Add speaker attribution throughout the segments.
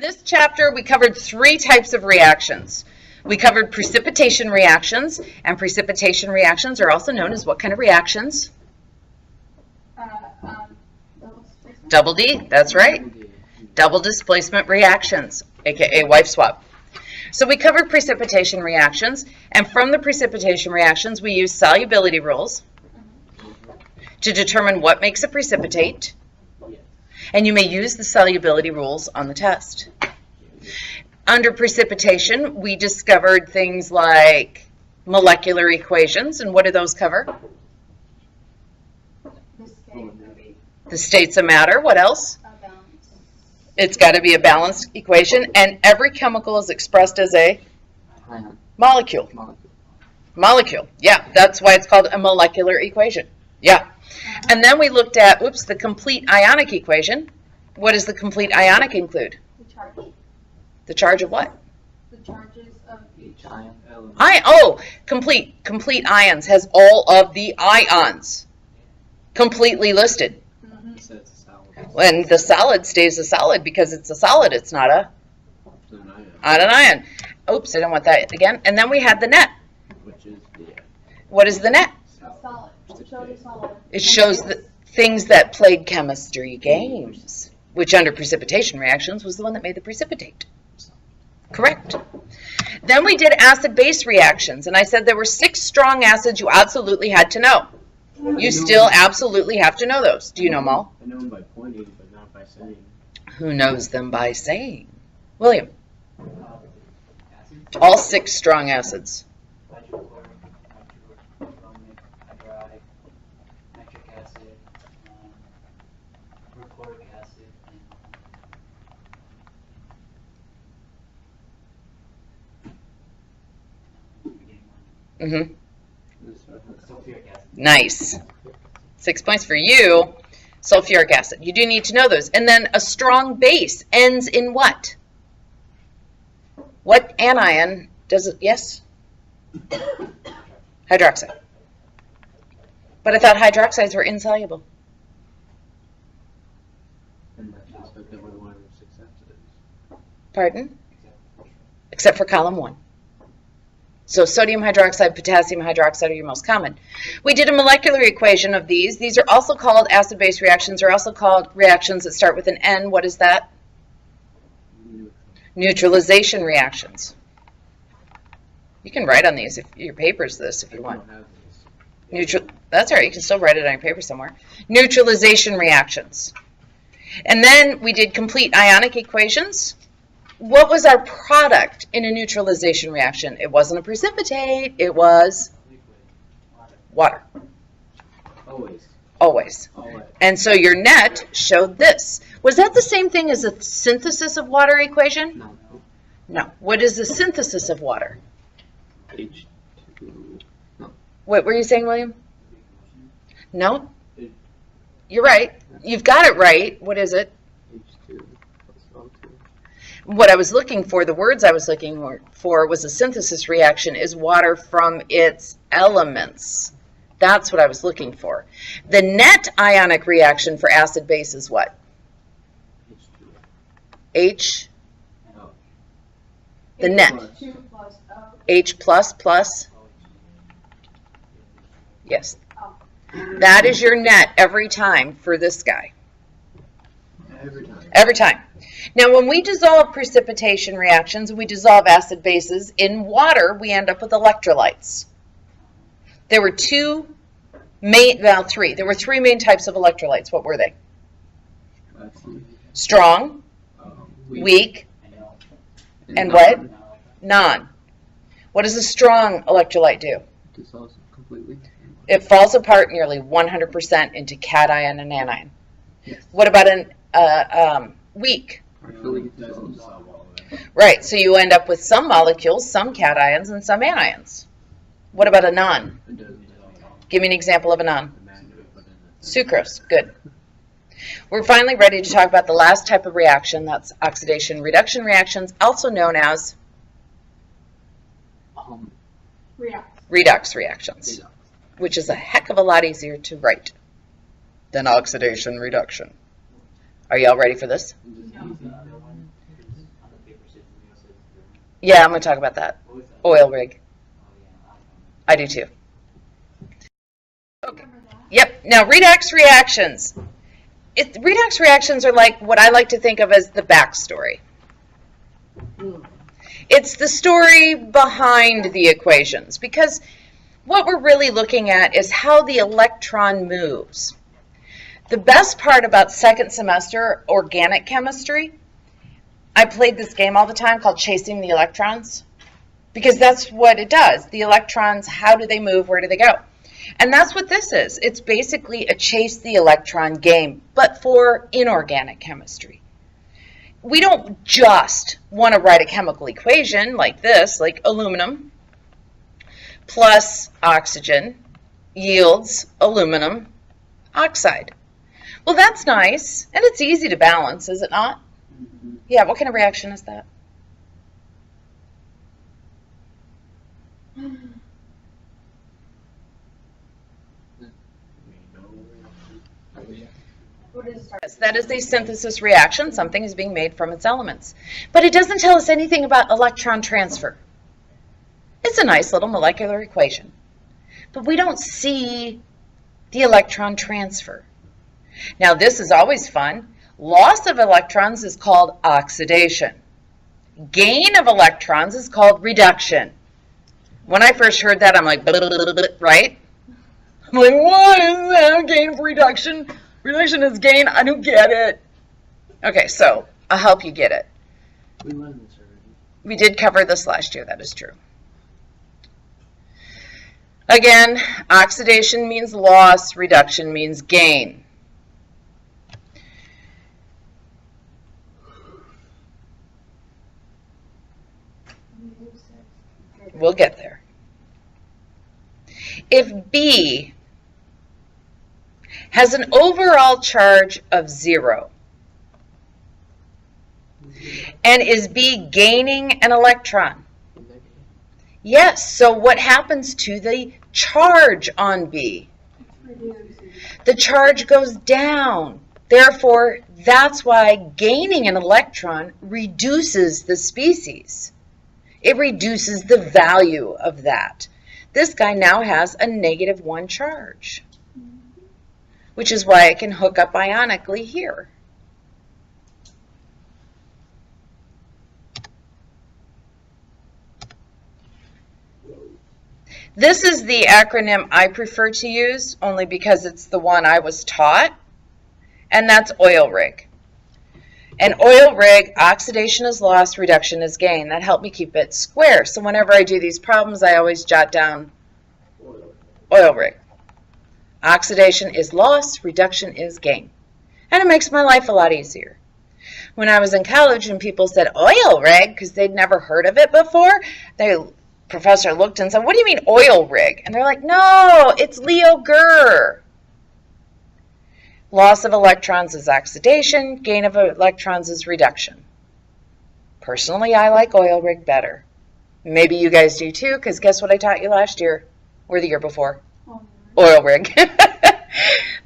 Speaker 1: This chapter, we covered 3 types of reactions. We covered precipitation reactions, and precipitation reactions are also known as what kind of reactions? Double D, that's right. Double displacement reactions, aka wife swap. So we covered precipitation reactions, and from the precipitation reactions, we use solubility rules to determine what makes a precipitate. And you may use the solubility rules on the test. Under precipitation, we discovered things like molecular equations, and what do those cover? The states of matter. What else? It's got to be a balanced equation, and every chemical is expressed as a molecule. Molecule, yeah, that's why it's called a molecular equation. Yeah. And then we looked at, the complete ionic equation. What does the complete ionic include?
Speaker 2: The charge.
Speaker 1: The charge of what?
Speaker 2: The charges of each
Speaker 3: ion.
Speaker 1: Complete ions has all of the ions completely listed.
Speaker 3: So it's a solid.
Speaker 1: When the solid stays a solid because it's a solid, it's not an ion. Oops, I don't want that again. And then we had the net.
Speaker 3: Which is the
Speaker 1: What is the net?
Speaker 2: solid. It shows a solid.
Speaker 1: It shows the things that played chemistry games, which under precipitation reactions was the one that made the precipitate. Correct. Then we did acid-base reactions, and I said there were 6 strong acids you absolutely had to know. You still absolutely have to know those. Do you know them all?
Speaker 3: I know them by pointing, but not by saying.
Speaker 1: Who knows them by saying? William. All 6 strong acids.
Speaker 4: Hydrochloric, nitrobromate, hydriodic, nitric acid, perchloric acid, and sulfuric acid.
Speaker 1: Nice. 6 points for you. Sulfuric acid. You do need to know those. And then a strong base ends in what? What anion does it? Yes? Hydroxide. But I thought hydroxides were insoluble.
Speaker 3: And that's just like every one of the 6 acids.
Speaker 1: Pardon? Except for column 1. So sodium hydroxide, potassium hydroxide are your most common. We did a molecular equation of these. These are also called acid-base reactions, or also called reactions that start with an N. What is that? Neutralization reactions. You can write on these, if your paper's this, if you want. That's all right, you can still write it on your paper somewhere. Neutralization reactions. And then we did complete ionic equations. What was our product in a neutralization reaction? It wasn't a precipitate, it was water.
Speaker 3: Always.
Speaker 1: Always. And so your net showed this. Was that the same thing as a synthesis of water equation?
Speaker 3: No.
Speaker 1: No. What is the synthesis of water?
Speaker 3: H2. No.
Speaker 1: What were you saying, William? No? You're right. You've got it right. What is it?
Speaker 3: H2 plus O2.
Speaker 1: What I was looking for, the words I was looking for was a synthesis reaction is water from its elements. That's what I was looking for. The net ionic reaction for acid base is what?
Speaker 3: H2.
Speaker 1: H,
Speaker 3: Oh.
Speaker 1: the net.
Speaker 2: H2 plus O.
Speaker 1: H plus. Yes.
Speaker 2: Oh.
Speaker 1: That is your net every time for this guy.
Speaker 3: Every time.
Speaker 1: Every time. Now, when we dissolve precipitation reactions, we dissolve acid bases. In water, we end up with electrolytes. There were 3. There were 3 main types of electrolytes. What were they? Strong, weak, and what? Non. What does a strong electrolyte do?
Speaker 3: Dissolves completely.
Speaker 1: It falls apart nearly 100% into cation and anion.
Speaker 3: Yes.
Speaker 1: What about an weak?
Speaker 3: Partially dissolves.
Speaker 1: Right, so you end up with some molecules, some cations, and some anions. What about a non? Give me an example of a non. Sucrose, good. We're finally ready to talk about the last type of reaction, that's oxidation-reduction reactions, also known as redox reactions, which is a heck of a lot easier to write than oxidation-reduction. Are y'all ready for this? Yeah, I'm going to talk about that.
Speaker 4: What was that?
Speaker 1: Oil rig.
Speaker 4: Oh, yeah,
Speaker 1: I do too.
Speaker 2: Remember that?
Speaker 1: Yep. Now, redox reactions. Redox reactions are like what I like to think of as the backstory. It's the story behind the equations, because what we're really looking at is how the electron moves. The best part about second semester organic chemistry, I played this game all the time called Chasing the Electrons, because that's what it does. The electrons, how do they move? Where do they go? And that's what this is. It's basically a chase the electron game, but for inorganic chemistry. We don't just want to write a chemical equation like this, like aluminum plus oxygen yields aluminum oxide. Well, that's nice, and it's easy to balance, is it not?
Speaker 3: Mhm.
Speaker 1: Yeah, what kind of reaction is that?
Speaker 2: What is it start?
Speaker 1: Yes, that is a synthesis reaction. Something is being made from its elements. But it doesn't tell us anything about electron transfer. It's a nice little molecular equation. But we don't see the electron transfer. Now, this is always fun. Loss of electrons is called oxidation. Gain of electrons is called reduction. When I first heard that, I'm like, blah, blah, blah, blah, right? I'm like, what is that? Gain of reduction? Reduction is gain? I don't get it. Okay, so I'll help you get it.
Speaker 3: We learned this already.
Speaker 1: We did cover this last year, that is true. Again, oxidation means loss, reduction means gain. We'll get there. If B has an overall charge of 0, and is B gaining an electron? Yes, so what happens to the charge on B? The charge goes down. Therefore, that's why gaining an electron reduces the species. It reduces the value of that. This guy now has a -1 charge, which is why it can hook up ionically here. This is the acronym I prefer to use, only because it's the one I was taught, and that's oil rig. An oil rig, oxidation is loss, reduction is gain. That helped me keep it square. So whenever I do these problems, I always jot down oil rig. Oxidation is loss, reduction is gain. And it makes my life a lot easier. When I was in college and people said oil rig, because they'd never heard of it before, the professor looked and said, what do you mean oil rig? And they're like, no, it's Leo Gurr. Loss of electrons is oxidation, gain of electrons is reduction. Personally, I like oil rig better. Maybe you guys do too, because guess what I taught you last year, or the year before? Oil rig.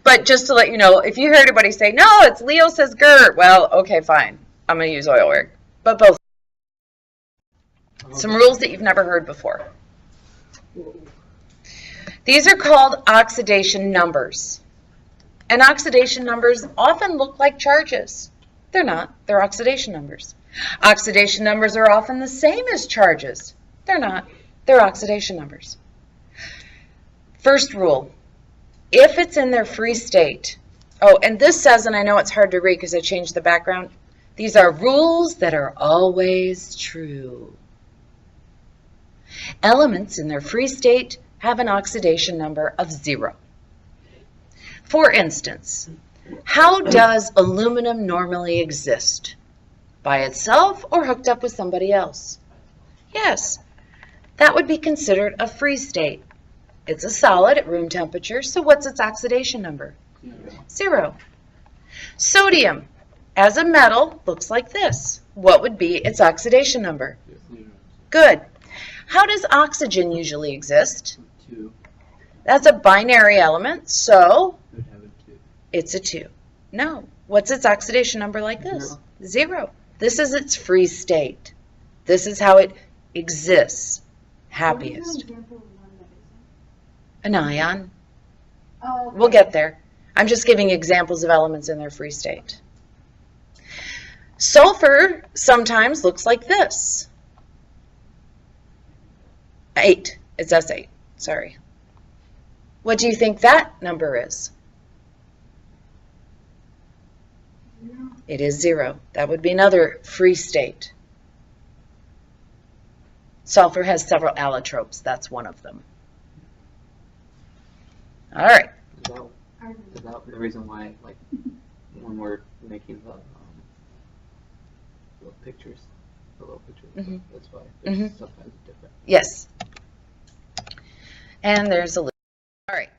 Speaker 1: But just to let you know, if you hear anybody say, no, it's Leo says Gert, well, okay, fine. I'm going to use oil rig. But both. Some rules that you've never heard before. These are called oxidation numbers. And oxidation numbers often look like charges. They're not. They're oxidation numbers. Oxidation numbers are often the same as charges. They're not. They're oxidation numbers. First rule, if it's in their free state, oh, and this says, and I know it's hard to read because I changed the background, these are rules that are always true. Elements in their free state have an oxidation number of 0. For instance, how does aluminum normally exist? By itself or hooked up with somebody else? Yes, that would be considered a free state. It's a solid at room temperature, so what's its oxidation number? 0. Sodium, as a metal, looks like this. What would be its oxidation number? Good. How does oxygen usually exist?
Speaker 3: 2.
Speaker 1: That's a binary element, so
Speaker 3: Would have a 2.
Speaker 1: it's a 2. No. What's its oxidation number like this? 0. This is its free state. This is how it exists
Speaker 2: What
Speaker 1: happiest?
Speaker 2: is an example of one that isn't?
Speaker 1: An ion.
Speaker 2: Oh, okay.
Speaker 1: We'll get there. I'm just giving examples of elements in their free state. Sulfur sometimes looks like this. 8. It's S8. Sorry. What do you think that number is?
Speaker 2: No.
Speaker 1: It is 0. That would be another free state. Sulfur has several allotropes. That's one of them. All right.
Speaker 3: Is that the reason why, like, when we're making the little pictures,
Speaker 1: Mhm.
Speaker 3: that's why
Speaker 1: Mhm.
Speaker 3: sometimes it's different.
Speaker 1: Yes. And there's a list. All right.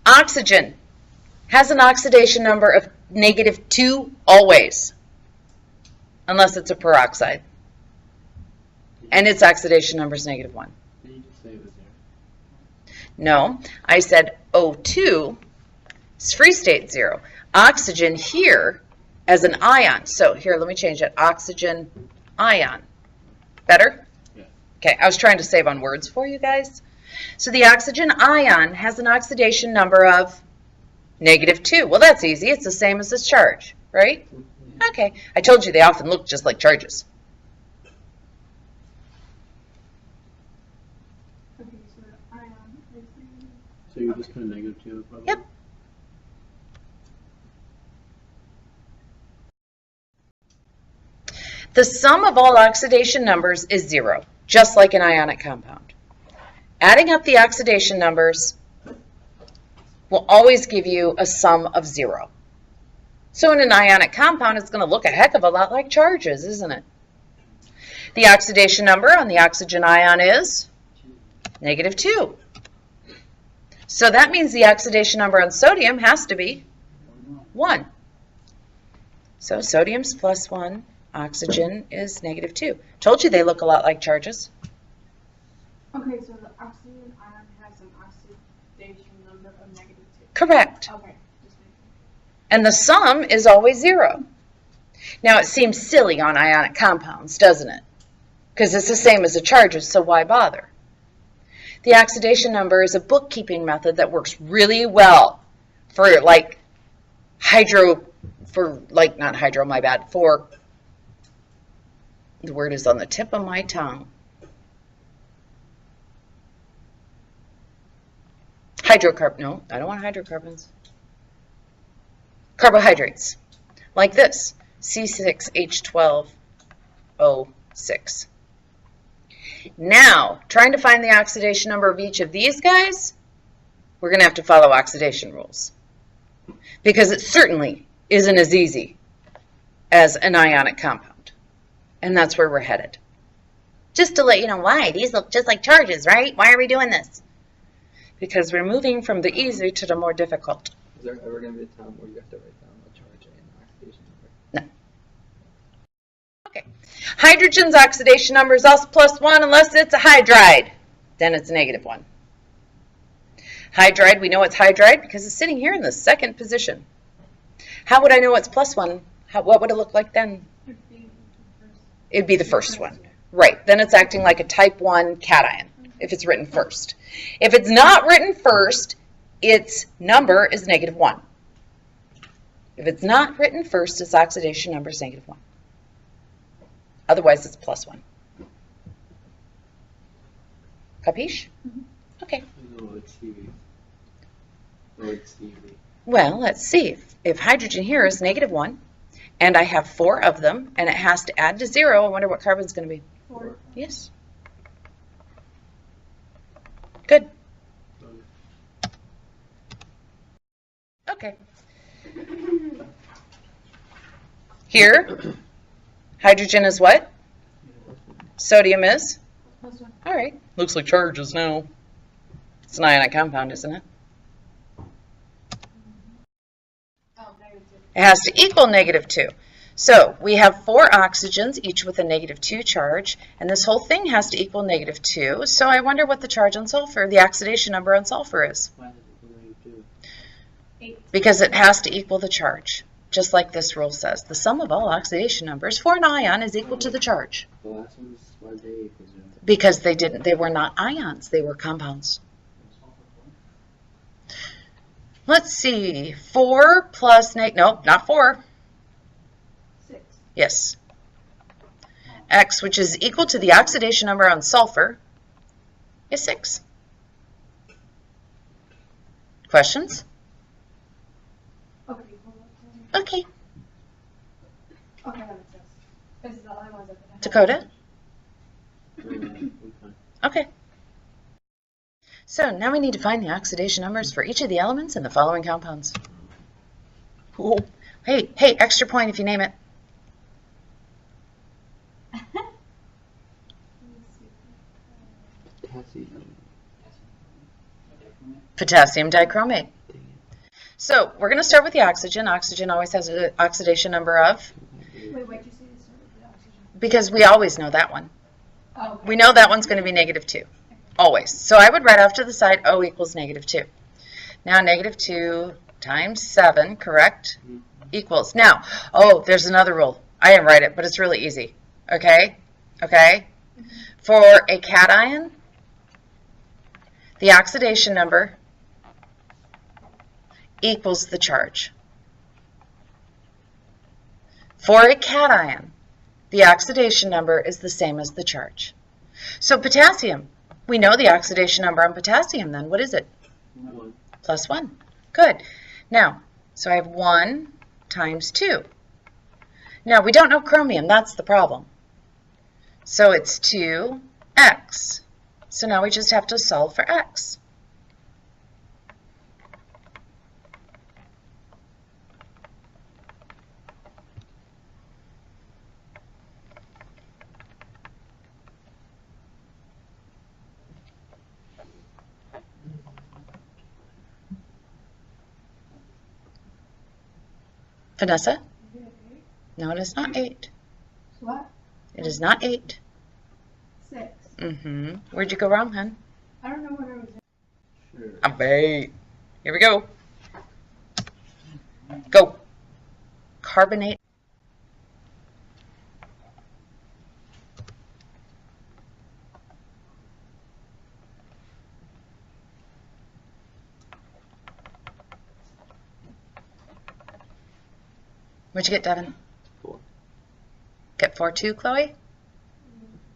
Speaker 1: Oxygen has an oxidation number of -2 always, unless it's a peroxide. And its oxidation number is -1.
Speaker 3: Did you just say it was there?
Speaker 1: No, I said O2 is free state 0. Oxygen here as an ion. So here, let me change it. Oxygen ion. Better?
Speaker 3: Yeah.
Speaker 1: Okay, I was trying to save on words for you guys. So the oxygen ion has an oxidation number of -2. Well, that's easy. It's the same as this charge, right?
Speaker 3: Yeah.
Speaker 1: Okay. I told you they often look just like charges.
Speaker 2: Okay, so the ion is the.
Speaker 3: So you're just putting -2 probably?
Speaker 1: Yep. The sum of all oxidation numbers is 0, just like an ionic compound. Adding up the oxidation numbers will always give you a sum of 0. So in an ionic compound, it's going to look a heck of a lot like charges, isn't it? The oxidation number on the oxygen ion is -2. So that means the oxidation number on sodium has to be 1. So sodium's +1, oxygen is -2. Told you they look a lot like charges.
Speaker 2: Okay, so the oxygen ion has an oxidation number of -2.
Speaker 1: Correct.
Speaker 2: Okay, just making.
Speaker 1: And the sum is always 0. Now it seems silly on ionic compounds, doesn't it? Because it's the same as the charges, so why bother? The oxidation number is a bookkeeping method that works really well for like for the word is on the tip of my tongue. No, I don't want hydrocarbons. Carbohydrates, like this, C6H12O6. Now, trying to find the oxidation number of each of these guys, we're going to have to follow oxidation rules. Because it certainly isn't as easy as an ionic compound. And that's where we're headed. Just to let you know why. These look just like charges, right? Why are we doing this? Because we're moving from the easy to the more difficult.
Speaker 3: Is there ever going to be a time where you have to write down the charge and the oxidation number?
Speaker 1: Okay. Hydrogen's oxidation number is also +1 unless it's a hydride. Then it's -1. Hydride, we know it's hydride because it's sitting here in the second position. How would I know it's +1? What would it look like then? It'd be the first one. Right. Then it's acting like a type 1 cation if it's written first. If it's not written first, its number is -1. If it's not written first, its oxidation number is -1. Otherwise, it's +1. Capiche? Okay.
Speaker 3: No, it's CV. No, it's CV.
Speaker 1: Well, let's see. If hydrogen here is -1, and I have 4 of them, and it has to add to 0, I wonder what carbon's going to be.
Speaker 2: 4.
Speaker 1: Yes. Good. Okay. Here, hydrogen is what? Sodium is?
Speaker 2: +1.
Speaker 1: All right. Looks like charges now. It's an ionic compound, isn't it?
Speaker 2: Oh, -2.
Speaker 1: It has to equal -2. So we have 4 oxygens, each with a -2 charge, and this whole thing has to equal -2. So I wonder what the charge on sulfur, the oxidation number on sulfur is.
Speaker 3: Why does it equal -2?
Speaker 2: 8.
Speaker 1: Because it has to equal the charge. just like this rule says. The sum of all oxidation numbers for an ion is equal to the charge.
Speaker 5: The last one is why they equals
Speaker 1: Because they were not ions, they were compounds. Let's see, 4 plus, nope, not 4.
Speaker 2: 6.
Speaker 1: Yes. X, which is equal to the oxidation number on sulfur, is 6. Questions?
Speaker 2: Okay, hold on.
Speaker 1: Okay.
Speaker 2: Okay, that makes sense. This is the only ones that have.
Speaker 1: Dakota?
Speaker 5: okay.
Speaker 1: Okay. So now we need to find the oxidation numbers for each of the elements in the following compounds. Ooh. Hey, extra point if you name it. Potassium dichromate. So we're going to start with the oxygen. Oxygen always has an oxidation number of,
Speaker 2: Wait, why'd you say this started with the oxygen?
Speaker 1: because we always know that one.
Speaker 2: Oh, okay.
Speaker 1: We know that one's going to be -2, always. So I would write off to the side O equals -2. Now -2 times 7, correct, equals. Now, oh, there's another rule. I didn't write it, but it's really easy. Okay? Okay? For a cation, the oxidation number equals the charge. For a cation, the oxidation number is the same as the charge. So potassium, we know the oxidation number on potassium then. What is it?
Speaker 5: 1.
Speaker 1: Plus 1. Good. Now, so I have 1 times 2. Now, we don't know chromium. That's the problem. So it's 2x. So now we just have to solve for x. Vanessa? No, it is not 8.
Speaker 2: What?
Speaker 1: It is not 8.
Speaker 2: 6.
Speaker 1: Where'd you go wrong, hon?
Speaker 2: I don't know what I was doing.
Speaker 1: I'm bait. Here we go. Go. Carbonate. What'd you get, Devin?
Speaker 5: 4.
Speaker 1: Get 4 too, Chloe?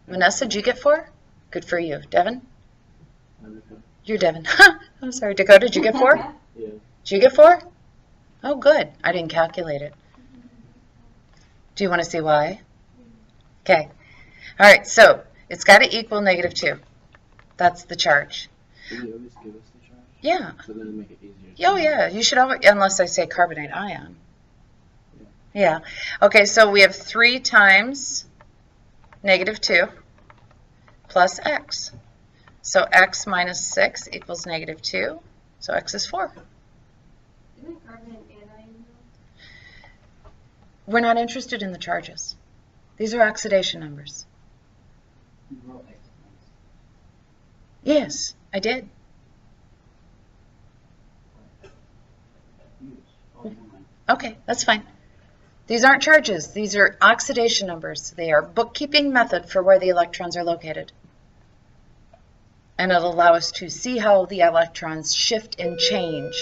Speaker 1: Vanessa, did you get 4? Good for you. Devin? You're Devin. I'm sorry. Dakota, did you get 4?
Speaker 5: Yeah.
Speaker 1: Did you get 4? Oh, good. I didn't calculate it. Do you want to see why? Okay. All right, so it's got to equal -2. That's the charge.
Speaker 5: Did they always give us the charge?
Speaker 1: Yeah.
Speaker 5: So then it'll make it easier.
Speaker 1: Oh, yeah. You should always, unless I say carbonate ion. Yeah. Okay, so we have 3 times -2 plus x. So x minus 6 equals -2. So x is 4.
Speaker 2: Isn't carbon an anion?
Speaker 1: We're not interested in the charges. These are oxidation numbers.
Speaker 4: You wrote X
Speaker 1: Yes, I did.
Speaker 4: minus. Oh, never mind.
Speaker 1: Okay, that's fine. These aren't charges. These are oxidation numbers. They are bookkeeping method for where the electrons are located. And it'll allow us to see how the electrons shift and change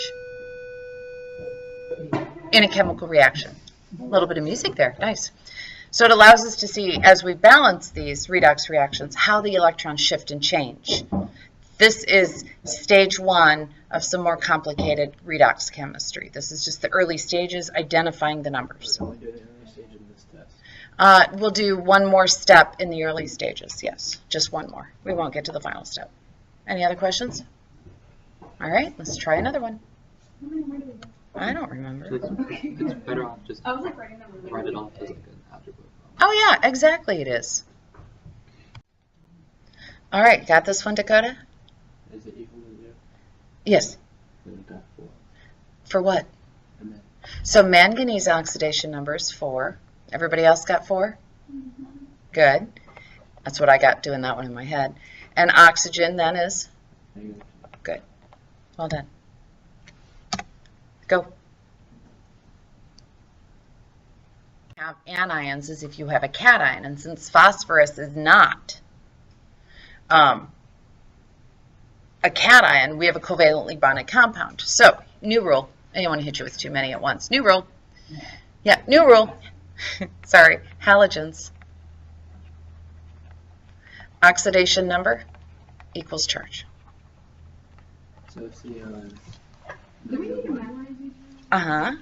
Speaker 1: in a chemical reaction. A little bit of music there. Nice. So it allows us to see, as we balance these redox reactions, how the electrons shift and change. This is stage 1 of some more complicated redox chemistry. This is just the early stages, identifying the numbers.
Speaker 5: We're only doing the early stage in this test.
Speaker 1: We'll do one more step in the early stages, yes, just one more. We won't get to the final step. Any other questions? All right, let's try another one.
Speaker 2: How many more do we have?
Speaker 1: I don't remember.
Speaker 3: So it's better off just
Speaker 2: I was like writing them really
Speaker 3: write it
Speaker 2: quickly.
Speaker 3: off as like an algebra problem.
Speaker 1: Oh yeah, exactly it is. All right, got this one, Dakota?
Speaker 5: Is it equal to 0?
Speaker 1: Yes.
Speaker 5: Then we got 4.
Speaker 1: For what?
Speaker 5: And then
Speaker 1: So manganese oxidation number is 4. Everybody else got 4? Good. That's what I got doing that one in my head. And oxygen then is?
Speaker 5: -2.
Speaker 1: Good. Well done. Go. have anions is if you have a cation, and since phosphorus is not a cation, we have a covalently bonded compound. So, new rule. I don't want to hit you with too many at once. New rule. Yeah, new rule. Sorry, halogens. Oxidation number equals charge.
Speaker 5: So if CO is
Speaker 2: Do we need to
Speaker 5: -1,
Speaker 2: memorize these?
Speaker 1: Uh-huh.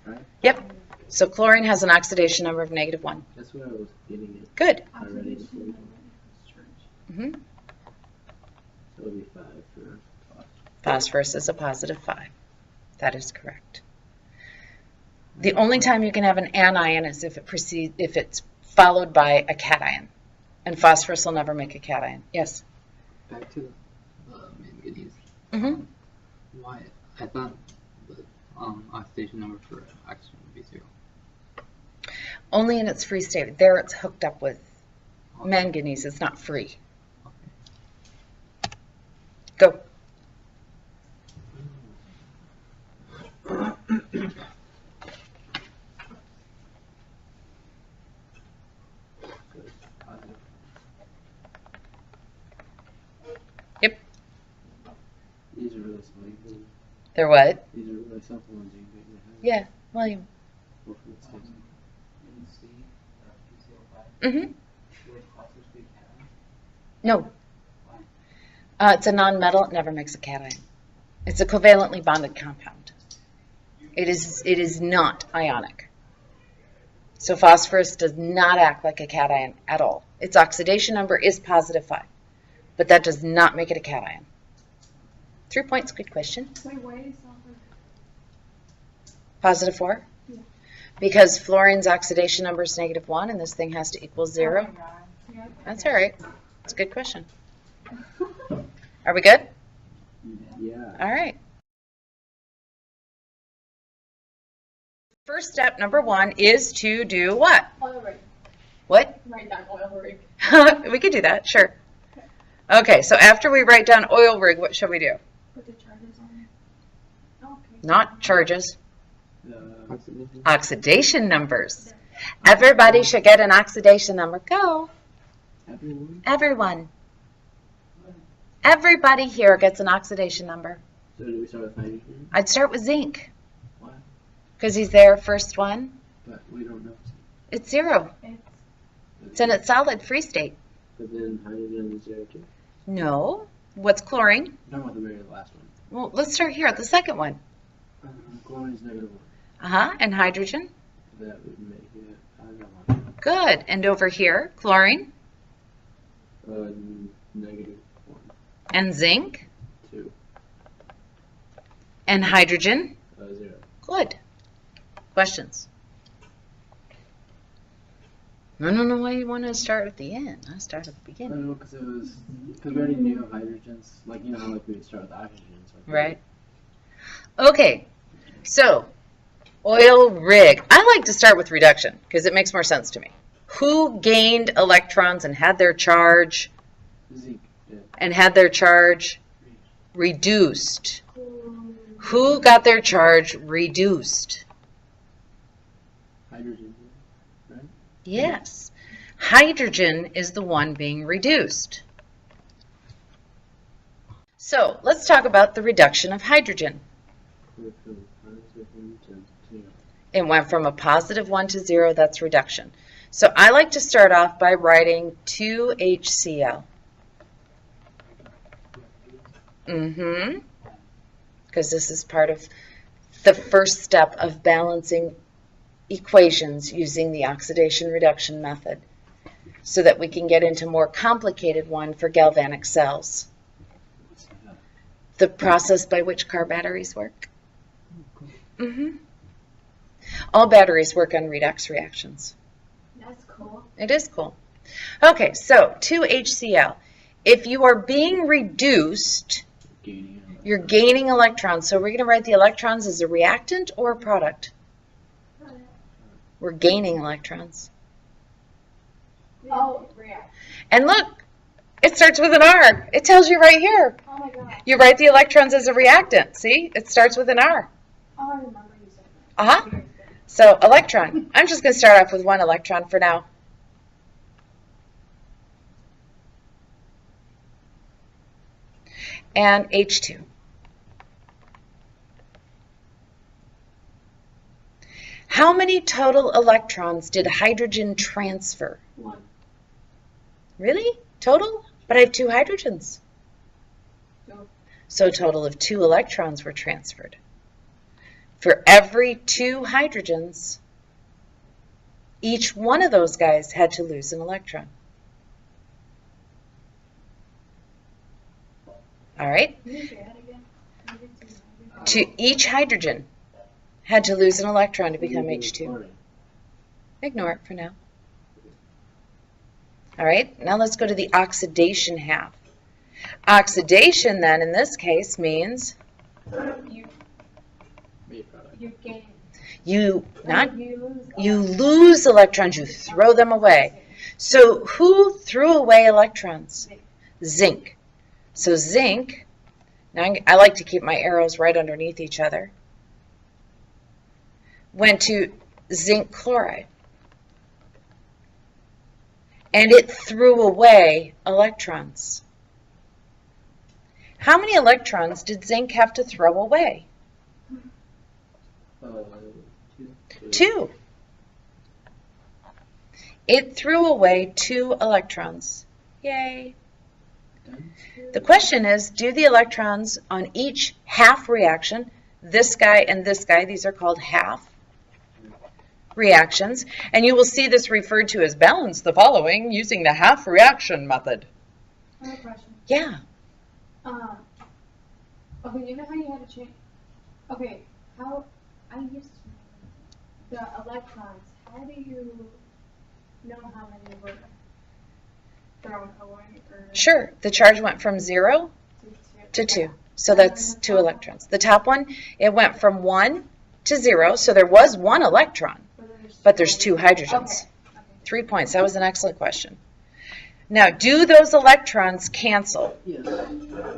Speaker 5: right?
Speaker 1: Yep. So chlorine has an oxidation number of -1.
Speaker 5: That's what I was getting at
Speaker 1: Good.
Speaker 5: already.
Speaker 2: Oxidation number equals charge.
Speaker 1: hmm
Speaker 5: So it'll be 5 for phosphorus.
Speaker 1: Phosphorus is a positive 5. That is correct. The only time you can have an anion is if it's followed by a cation. And phosphorus will never make a cation. Yes?
Speaker 3: Back to manganese.
Speaker 1: Mm-hmm.
Speaker 3: Why? I thought the oxidation number for oxygen would be 0.
Speaker 1: Only in its free state. There it's hooked up with manganese. It's not free. Go.
Speaker 5: So it's positive.
Speaker 1: Yep.
Speaker 5: These are really simple.
Speaker 1: They're what?
Speaker 5: These are really simple ones you can get in your head.
Speaker 1: Yeah, William.
Speaker 5: Well, for instance,
Speaker 4: In C, PCO5,
Speaker 1: Mm-hmm.
Speaker 4: would phosphorus be a cation?
Speaker 1: No. It's a nonmetal. It never makes a cation. It's a covalently bonded compound. It is not ionic. So phosphorus does not act like a cation at all. Its oxidation number is positive 5, but that does not make it a cation. 3 points. Good question.
Speaker 2: Wait, why is sulfur?
Speaker 1: Positive 4?
Speaker 2: Yeah.
Speaker 1: Because fluorine's oxidation number is -1, and this thing has to equal 0.
Speaker 2: Oh my God. Yeah.
Speaker 1: That's all right. It's a good question. Are we good?
Speaker 5: yeah.
Speaker 1: All right. First step, number 1, is to do what?
Speaker 2: Oil rig.
Speaker 1: What?
Speaker 2: Write down oil rig.
Speaker 1: We could do that, sure. Okay, so after we write down oil rig, what should we do?
Speaker 2: Put the charges on it. Okay.
Speaker 1: Not charges,
Speaker 3: Oxidation.
Speaker 1: oxidation numbers. Everybody should get an oxidation number. Go.
Speaker 5: Everyone?
Speaker 1: Everyone. Everybody here gets an oxidation number.
Speaker 5: So do we start with hydrogen?
Speaker 1: I'd start with zinc,
Speaker 5: Why?
Speaker 1: because he's there, first one.
Speaker 5: But we don't know.
Speaker 1: It's 0. It's in its solid free state.
Speaker 5: But then hydrogen is 0 too.
Speaker 1: No. What's chlorine?
Speaker 5: I'm talking about the very last one.
Speaker 1: Well, let's start here at the second one.
Speaker 5: Chlorine is -1.
Speaker 1: And hydrogen?
Speaker 5: That would make it -1.
Speaker 1: Good. And over here, chlorine
Speaker 5: -1.
Speaker 1: and zinc
Speaker 5: 2.
Speaker 1: and hydrogen.
Speaker 5: 0.
Speaker 1: Good. Questions? No, why you want to start at the end? I start at the
Speaker 5: I
Speaker 1: beginning.
Speaker 5: don't know, because we already knew hydrogens. Like, you know how like we would start with oxygen. So
Speaker 1: Right. Okay. So, oil rig. I like to start with reduction because it makes more sense to me. Who gained electrons and had their charge
Speaker 5: Zinc. Yeah.
Speaker 1: reduced? Who got their charge reduced?
Speaker 5: Hydrogen. Right?
Speaker 1: Yes. Hydrogen is the one being reduced. So let's talk about the reduction of hydrogen. It went from a +1 to 0. That's reduction. So I like to start off by writing 2HCl. Because this is part of the first step of balancing equations using the oxidation reduction method so that we can get into more complicated one for galvanic cells. The process by which car batteries work. All batteries work on redox reactions.
Speaker 2: That's cool.
Speaker 1: It is cool. Okay, so 2HCl. If you are being reduced, you're gaining electrons. So we're going to write the electrons as a reactant or a product. We're gaining electrons.
Speaker 2: Oh, react.
Speaker 1: And look, it starts with an R. It tells you right here.
Speaker 2: Oh my God.
Speaker 1: You write the electrons as a reactant. See, it starts with an R.
Speaker 2: Oh, I remember you said that.
Speaker 1: So electron, I'm just going to start off with one electron for now. And H2. How many total electrons did hydrogen transfer?
Speaker 2: 1.
Speaker 1: Really? Total? But I have 2 hydrogens.
Speaker 2: No.
Speaker 1: So a total of 2 electrons were transferred. For every 2 hydrogens, each one of those guys had to lose an electron. All right?
Speaker 2: Can you say that again?
Speaker 1: To each hydrogen had to lose an electron to become H2. Ignore it for now. All right, now let's go to the oxidation half. Oxidation then in this case means
Speaker 2: You
Speaker 5: Main product.
Speaker 2: you gain.
Speaker 1: you
Speaker 2: You lose.
Speaker 1: you lose electrons, you throw them away. So who threw away electrons? Zinc. So zinc, now I like to keep my arrows right underneath each other, went to zinc chloride. And it threw away electrons. How many electrons did zinc have to throw away? 2. It threw away 2 electrons. Yay. The question is, do the electrons on each half reaction, this guy and this guy, these are called half reactions, and you will see this referred to as balance the following using the half reaction method.
Speaker 2: I have a question.
Speaker 1: Yeah.
Speaker 2: Okay, you know how you had to change. Okay, how I used to the electrons. How do you know how many were thrown away? Or
Speaker 1: Sure, the charge went from 0 to 2. So that's 2 electrons. The top one, it went from 1 to 0, so there was 1 electron, but there's 2 hydrogens.
Speaker 2: Okay.
Speaker 1: 3 points. That was an excellent question. Now, do those electrons cancel?
Speaker 5: Yes.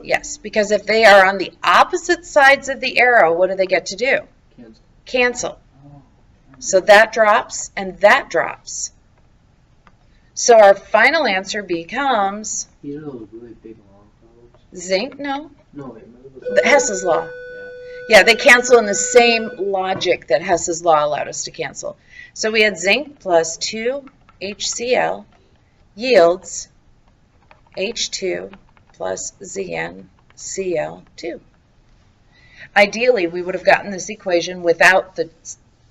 Speaker 1: Yes, because if they are on the opposite sides of the arrow, what do they get to do?
Speaker 5: Cancel.
Speaker 1: Cancel. So that drops and that drops. So our final answer becomes
Speaker 5: These are those really big long probes.
Speaker 1: zinc, no,
Speaker 5: No, wait, remember those?
Speaker 1: Hess's law.
Speaker 5: Yeah.
Speaker 1: Yeah, they cancel in the same logic that Hess's law allowed us to cancel. So we had zinc plus 2 HCl yields H2 plus ZnCl2. Ideally, we would have gotten this equation without the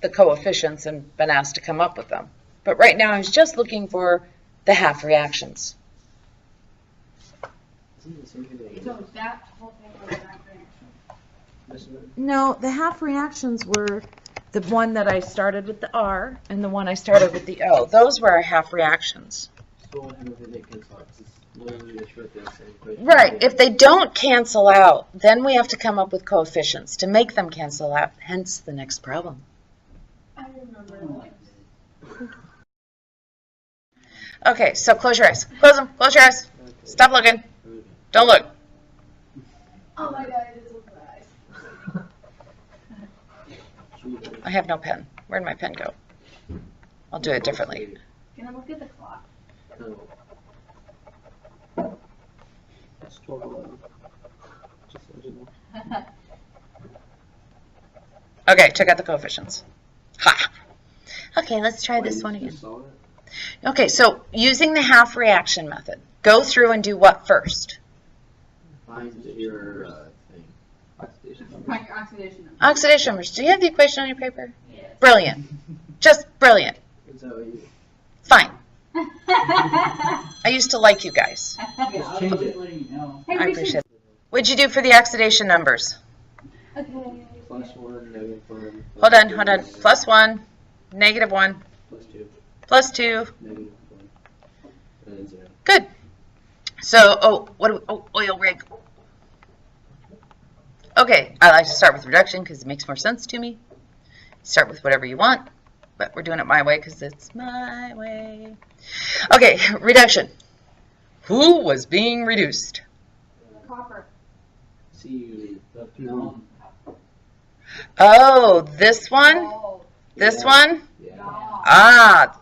Speaker 1: coefficients and been asked to come up with them. But right now, I was just looking for the half reactions.
Speaker 5: Isn't the same thing that
Speaker 2: So that whole thing was that reaction.
Speaker 5: you
Speaker 1: No, the half reactions were the one that I started with the R and the one I started with the O. Those were our half reactions.
Speaker 5: So what happens if they cancel out? It's literally just right there, same equation.
Speaker 1: Right. If they don't cancel out, then we have to come up with coefficients to make them cancel out, hence the next problem.
Speaker 2: I remember like
Speaker 1: Okay, so close your eyes. Close them. Close your eyes. Stop looking. Don't look.
Speaker 2: oh my god, it is with my eyes.
Speaker 1: I have no pen. Where'd my pen go? I'll do it differently.
Speaker 2: Can I look at the clock?
Speaker 5: No.
Speaker 3: It's 12:11. Just so you know.
Speaker 1: Okay, took out the coefficients. Ha! Okay, let's try this one again.
Speaker 5: You saw it?
Speaker 1: Okay, so using the half reaction method, go through and do what first?
Speaker 5: Find your thing.
Speaker 3: Oxidation number.
Speaker 2: Find your oxidation number.
Speaker 1: Oxidation numbers. Do you have the equation on your paper?
Speaker 2: Yes.
Speaker 1: Brilliant. Just brilliant.
Speaker 5: Is that what you?
Speaker 1: Fine. I used to like you guys.
Speaker 4: Yeah, I'll
Speaker 5: change
Speaker 4: just
Speaker 5: it.
Speaker 4: letting you know.
Speaker 2: Hey,
Speaker 1: I
Speaker 2: we
Speaker 1: appreciate it. What'd you do for the oxidation numbers?
Speaker 2: should- Okay.
Speaker 5: +1, -1.
Speaker 1: Hold on, hold on. +1, -1,
Speaker 5: +2,
Speaker 1: +2.
Speaker 5: -1, and then 0.
Speaker 1: Good. So, oil rig. Okay, I like to start with reduction because it makes more sense to me. Start with whatever you want, but we're doing it my way because it's my way. Okay, reduction. Who was being reduced?
Speaker 2: Copper.
Speaker 5: See,
Speaker 3: No.
Speaker 1: Oh, this one?
Speaker 2: Oh.
Speaker 1: This
Speaker 5: Yeah.
Speaker 1: one?
Speaker 5: Yeah.
Speaker 1: Ah,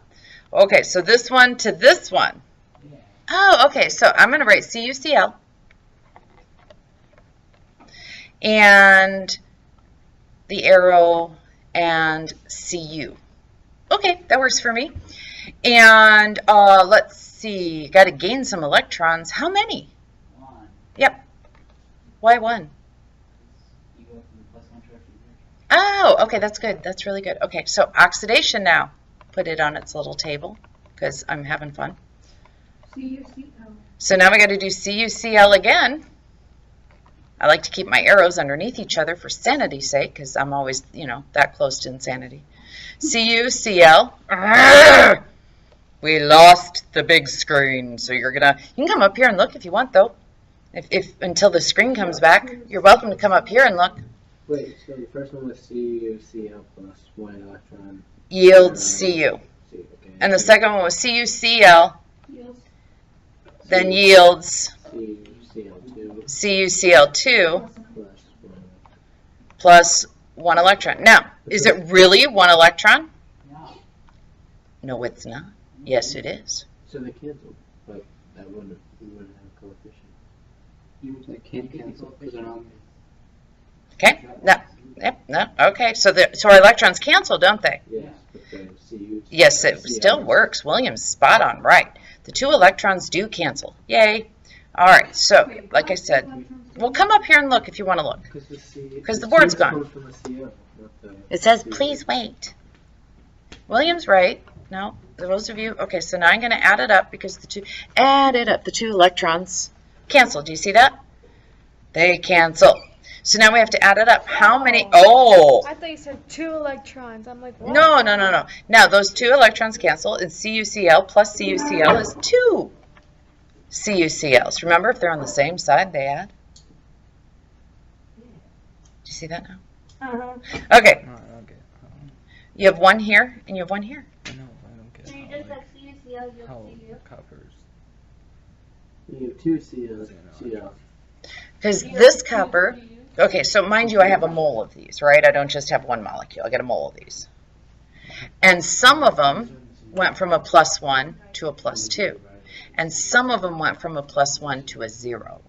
Speaker 1: okay, so this one to this one.
Speaker 4: Yeah.
Speaker 1: Oh, okay, so I'm going to write CuCl. And the arrow and Cu. Okay, that works for me. And let's see, got to gain some electrons. How many?
Speaker 4: 1.
Speaker 1: Yep. Why one?
Speaker 4: You go from the +1 charge to the
Speaker 1: Oh, okay, that's good. That's really good. Okay, so oxidation now. Put it on its little table because I'm having fun. So now we got to do CuCl again. I like to keep my arrows underneath each other for sanity's sake because I'm always, that close to insanity. CuCl. Arrgh! We lost the big screen, so you can come up here and look if you want, though. If until the screen comes back, you're welcome to come up here and look.
Speaker 5: Wait, so the first one was CuCl plus 1 electron.
Speaker 1: Yields Cu.
Speaker 5: C, okay.
Speaker 1: And the second one was CuCl, then yields
Speaker 5: CuCl2
Speaker 1: CuCl2
Speaker 5: plus 1.
Speaker 1: plus 1 electron. Now, is it really 1 electron?
Speaker 4: No.
Speaker 1: No, it's not. Yes, it is.
Speaker 5: So they canceled, but that wouldn't, we wouldn't have a coefficient.
Speaker 3: They can't cancel because they're not.
Speaker 1: Okay? No. Yep. No. Okay. So our electrons cancel, don't they?
Speaker 5: Yes, but the Cu.
Speaker 1: Yes, it still works. William's spot on right. The 2 electrons do cancel. Yay. All right. So, like I said, we'll come up here and look if you want to look. Because the board's gone.
Speaker 5: Comes from a Cu, not the
Speaker 1: It says,
Speaker 5: Cu.
Speaker 1: please wait. William's right. No, those of you. Okay, so now I'm going to add it up because the 2 electrons cancel. Do you see that? They cancel. So now we have to add it up. How many? Oh.
Speaker 2: I thought you said 2 electrons. I'm like, what?
Speaker 1: No. Now those 2 electrons cancel, and CuCl plus CuCl is 2 CuCls. Remember, if they're on the same side, they add. Do you see that now?
Speaker 2: Uh-huh.
Speaker 1: Okay,
Speaker 3: No, I don't get.
Speaker 1: you have 1 here, and you have 1 here.
Speaker 3: I know, I don't get
Speaker 6: So you
Speaker 3: how,
Speaker 6: just
Speaker 3: like,
Speaker 6: have CuCl, you'll
Speaker 3: how
Speaker 6: Cu.
Speaker 3: coppers.
Speaker 5: You have 2 Cl.
Speaker 1: Because this copper, okay, so mind you, I have a mole of these, right? I don't just have 1 molecule. I get a mole of these. And some of them went from a +1 to a +2. And some of them went from a +1 to a 0.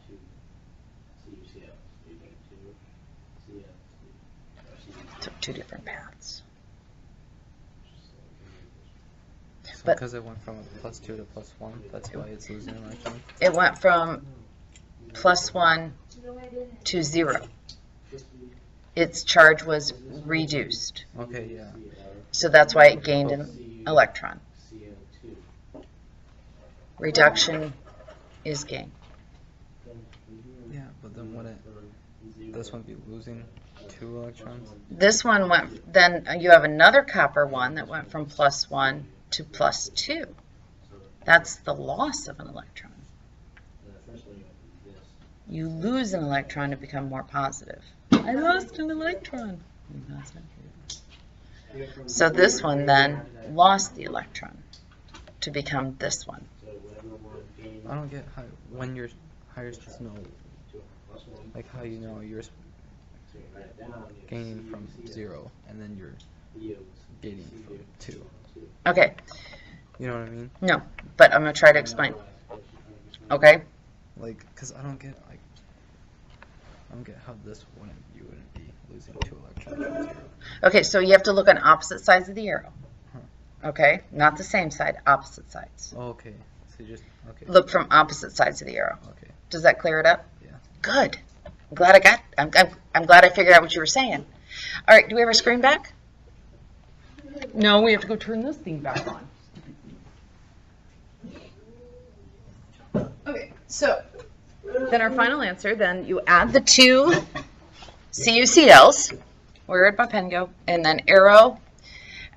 Speaker 1: Took 2 different paths.
Speaker 3: So
Speaker 1: But-
Speaker 3: because it went from a +2 to +1, that's why it's losing electrons.
Speaker 1: It went from +1 to 0. Its charge was reduced.
Speaker 3: Okay, yeah.
Speaker 1: So that's why it gained an electron. Reduction is gain.
Speaker 3: Yeah, but then wouldn't this one be losing 2 electrons?
Speaker 1: This one went, then you have another copper one that went from +1 to +2. That's the loss of an electron. You lose an electron to become more positive. I lost an electron. So this one then lost the electron to become this one.
Speaker 3: I don't get how when you're supposed to know, like how you know you're gaining from 0 and then you're gaining from 2.
Speaker 1: Okay,
Speaker 3: You know what I mean?
Speaker 1: no, but I'm going to try to explain. Okay?
Speaker 3: Like, cause I don't get how you wouldn't be losing 2 electrons from 0.
Speaker 1: Okay, so you have to look on opposite sides of the arrow. Okay? Not the same side, opposite sides.
Speaker 3: Oh, okay. So you just okay.
Speaker 1: Look from opposite sides of the arrow.
Speaker 3: Okay.
Speaker 1: Does that clear it up?
Speaker 3: Yeah.
Speaker 1: Good. I'm glad I figured out what you were saying. All right, do we have our screen back? No, we have to go turn this thing back on. Okay, so then our final answer, then you add the 2 CuCls, where'd my pen go? And then arrow,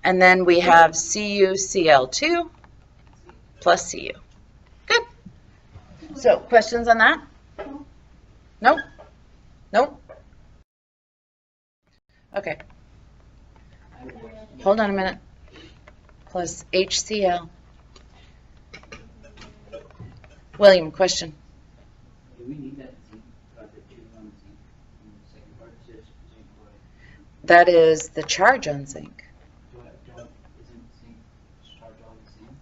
Speaker 1: and then we have CuCl2 plus Cu. Good. So questions on that? Nope. Nope. Okay. Hold on a minute. Plus HCl. William, question.
Speaker 4: Do we need that zinc, the 2 on zinc in the second part? It's just zinc chloride.
Speaker 1: That is the charge on zinc.
Speaker 4: Do I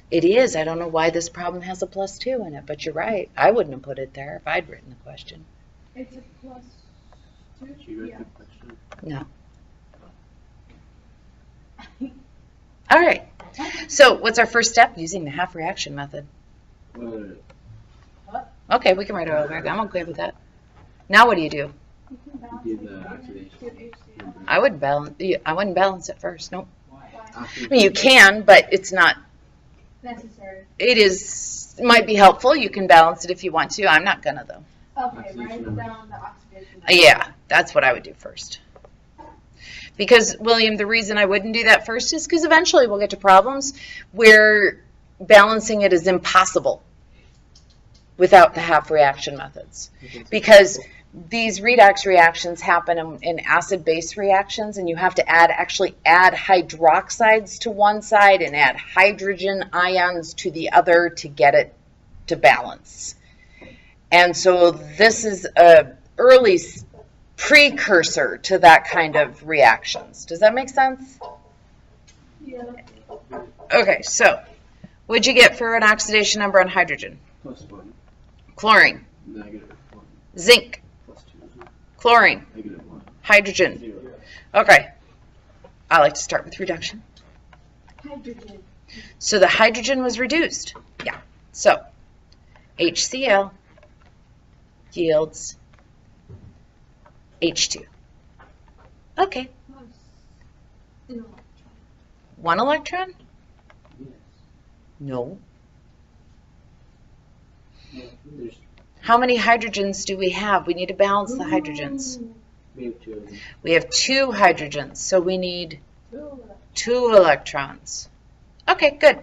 Speaker 1: It is. I don't know why this problem has a +2 in it, but you're right. I wouldn't have put it there if I'd written the question.
Speaker 2: It's a +2?
Speaker 5: Did you write
Speaker 2: Yeah.
Speaker 5: the question?
Speaker 1: No. All right. So what's our first step? Using the half reaction method.
Speaker 5: What?
Speaker 1: Okay, we can write it over. I'm okay with that. Now what do?
Speaker 2: You can
Speaker 5: Do
Speaker 2: balance
Speaker 5: the
Speaker 2: it
Speaker 5: oxidation.
Speaker 2: to HCl.
Speaker 1: I wouldn't balance it first. Nope.
Speaker 2: Why?
Speaker 5: After
Speaker 1: I mean, you can, but it's not.
Speaker 2: Necessary.
Speaker 1: It is. Might be helpful. You can balance it if you want to. I'm not gonna though.
Speaker 2: Okay,
Speaker 5: Oxidation
Speaker 2: write
Speaker 5: number.
Speaker 2: down the oxidation.
Speaker 1: Yeah, that's what I would do first. Because, William, the reason I wouldn't do that first is because eventually we'll get to problems where balancing it is impossible without the half reaction methods. Because these redox reactions happen in acid-base reactions, and you have to actually add hydroxides to one side and add hydrogen ions to the other to get it to balance. And so this is a early precursor to that kind of reactions. Does that make sense?
Speaker 2: Yeah.
Speaker 1: Okay, so what'd you get for an oxidation number on hydrogen?
Speaker 5: +1,
Speaker 1: Chlorine,
Speaker 5: -1,
Speaker 1: zinc,
Speaker 5: +2,
Speaker 1: chlorine,
Speaker 5: -1,
Speaker 1: hydrogen.
Speaker 5: 0.
Speaker 1: Okay, I like to start with reduction.
Speaker 2: Hydrogen.
Speaker 1: So the hydrogen was reduced. Yeah, so HCl yields H2. Okay,
Speaker 2: Plus an electron.
Speaker 1: 1 electron?
Speaker 5: Yes.
Speaker 1: No.
Speaker 5: Well, there's,
Speaker 1: How many hydrogens do we have? We need to balance the hydrogens.
Speaker 2: Ooh,
Speaker 5: we have 2 of them.
Speaker 1: We have 2 hydrogens, so we need
Speaker 2: two electrons.
Speaker 1: 2 electrons. Okay, good.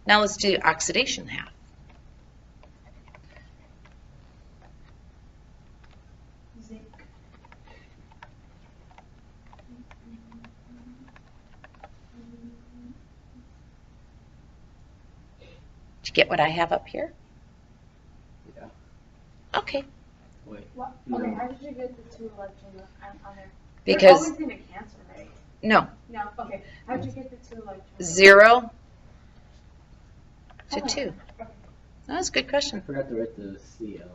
Speaker 1: Now let's do oxidation half.
Speaker 2: Zinc.
Speaker 1: Did you get what I have up here?
Speaker 5: Yeah.
Speaker 1: Okay,
Speaker 5: Wait.
Speaker 2: What?
Speaker 5: No.
Speaker 2: Okay, how did you get the 2 electrons on there?
Speaker 1: because,
Speaker 2: They're always gonna cancel, right?
Speaker 1: no,
Speaker 2: No, okay. How'd you get the 2 electrons?
Speaker 1: 0 to
Speaker 2: Okay.
Speaker 1: 2.
Speaker 2: Okay.
Speaker 1: That's a good
Speaker 5: I
Speaker 1: question.
Speaker 5: forgot to write the CL.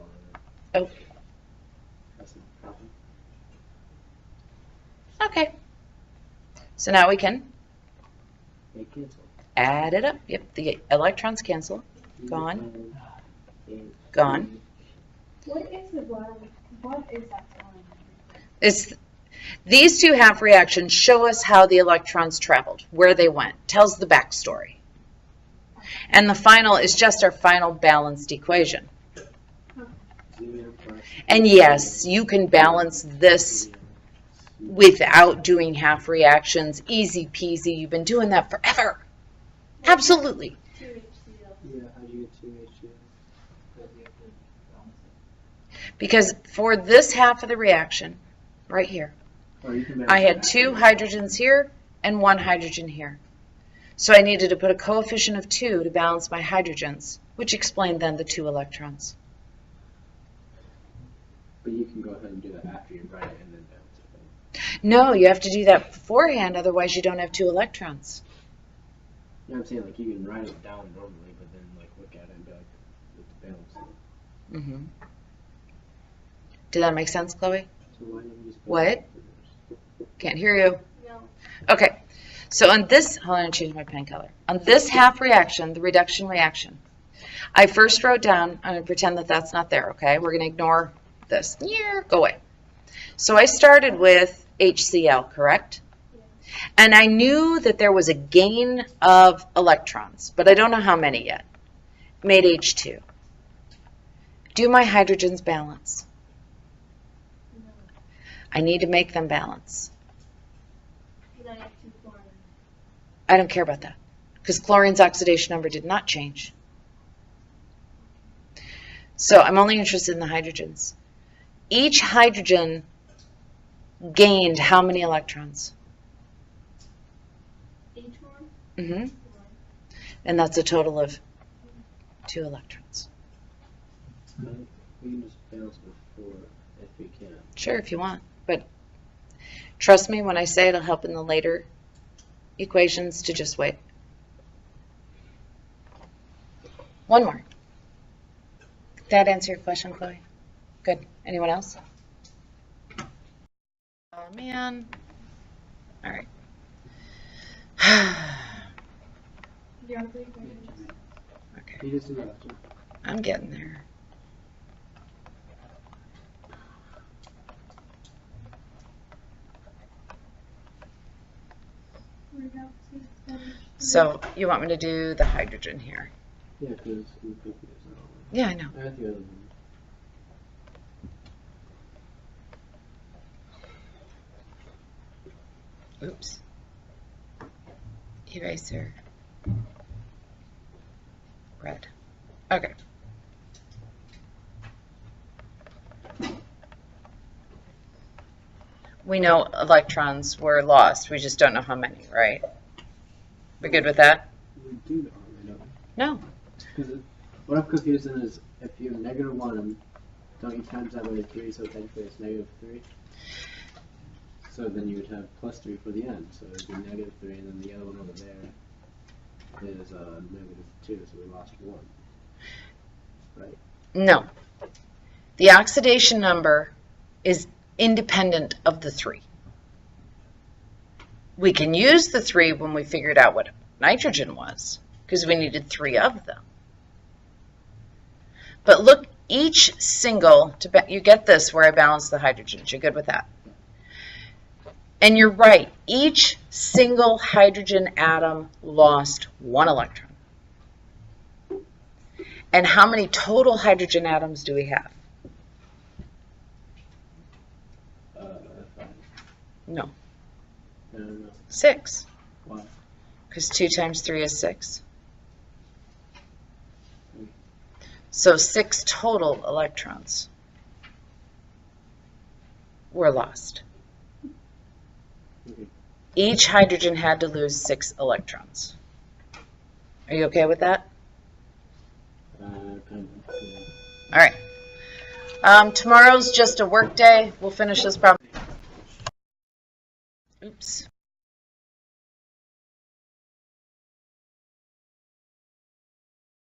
Speaker 1: Oh.
Speaker 5: That's no problem.
Speaker 1: Okay. So now we can
Speaker 5: They cancel.
Speaker 1: add it up. Yep, the electrons cancel. Gone. Gone.
Speaker 2: What is the bottom? What is that telling me?
Speaker 1: It's, these 2 half reactions show us how the electrons traveled, where they went, tells the backstory. And the final is just our final balanced equation. And yes, you can balance this without doing half reactions. Easy peasy. You've been doing that forever. Absolutely.
Speaker 2: 2 HCl.
Speaker 5: Yeah, how'd you get 2 HCl?
Speaker 1: Because for this half of the reaction, right here,
Speaker 5: Or you can
Speaker 1: I had 2 hydrogens here and 1 hydrogen here. So I needed to put a coefficient of 2 to balance my hydrogens, which explained then the 2 electrons.
Speaker 5: But you can go ahead and do that after you write it and then balance it.
Speaker 1: No, you have to do that beforehand, otherwise you don't have 2 electrons.
Speaker 5: You know what I'm saying? Like, you can write it down normally, but then, like, look at it and be like, let's balance it.
Speaker 1: Mm-hmm. Did that make sense, Chloe?
Speaker 5: So why don't you just
Speaker 1: What?
Speaker 5: balance it first?
Speaker 1: Can't hear you.
Speaker 2: No.
Speaker 1: Okay, so on this, hold on, I changed my pen color. On this half reaction, the reduction reaction, I first wrote down, I'm going to pretend that that's not there, okay? We're going to ignore this. Yeah, go away. So I started with HCl, correct? And I knew that there was a gain of electrons, but I don't know how many yet. Made H2. Do my hydrogens balance?
Speaker 2: No.
Speaker 1: I need to make them balance.
Speaker 2: Because I have 2 chlorine.
Speaker 1: I don't care about that, because chlorine's oxidation number did not change. So I'm only interested in the hydrogens. Each hydrogen gained how many electrons?
Speaker 2: Each one?
Speaker 1: Mm-hmm.
Speaker 2: 1.
Speaker 1: And that's a total of 2 electrons.
Speaker 5: We can just balance before if we can.
Speaker 1: Sure, if you want, but trust me when I say it'll help in the later equations to just wait. One more. That answer your question, Chloe? Good. Anyone else? Oh, man. All right.
Speaker 2: You have three questions.
Speaker 1: Okay.
Speaker 5: You just do that. Too.
Speaker 1: I'm getting there.
Speaker 2: We have to finish.
Speaker 1: So you want me to do the hydrogen here?
Speaker 5: Yeah, because we think it's
Speaker 1: Yeah, I know.
Speaker 5: I got the other one.
Speaker 1: Oops. Eraser. Red. Okay. We know electrons were lost. We just don't know how many, right? We good with that?
Speaker 5: We do know, I know.
Speaker 1: No.
Speaker 5: Because what I'm confused in is if you have -1, don't you times that by 3, so technically it's -3? So then you would have +3 for the end, so it would be -3, and then the other one over there is -2, so we lost 1. Right?
Speaker 1: No. The oxidation number is independent of the 3. We can use the 3 when we figured out what nitrogen was, because we needed 3 of them. But look, each single, you get this where I balance the hydrogens. You're good with that? And you're right, each single hydrogen atom lost 1 electron. And how many total hydrogen atoms do we have?
Speaker 5: 5.
Speaker 1: No,
Speaker 5: No.
Speaker 1: 6.
Speaker 5: Why?
Speaker 1: Because 2 times 3 is 6. So 6 total electrons were lost.
Speaker 5: Okay.
Speaker 1: Each hydrogen had to lose 6 electrons. Are you okay with that?
Speaker 5: Kind of. Yeah.
Speaker 1: All right. Tomorrow's just a work day. We'll finish this problem. Oops.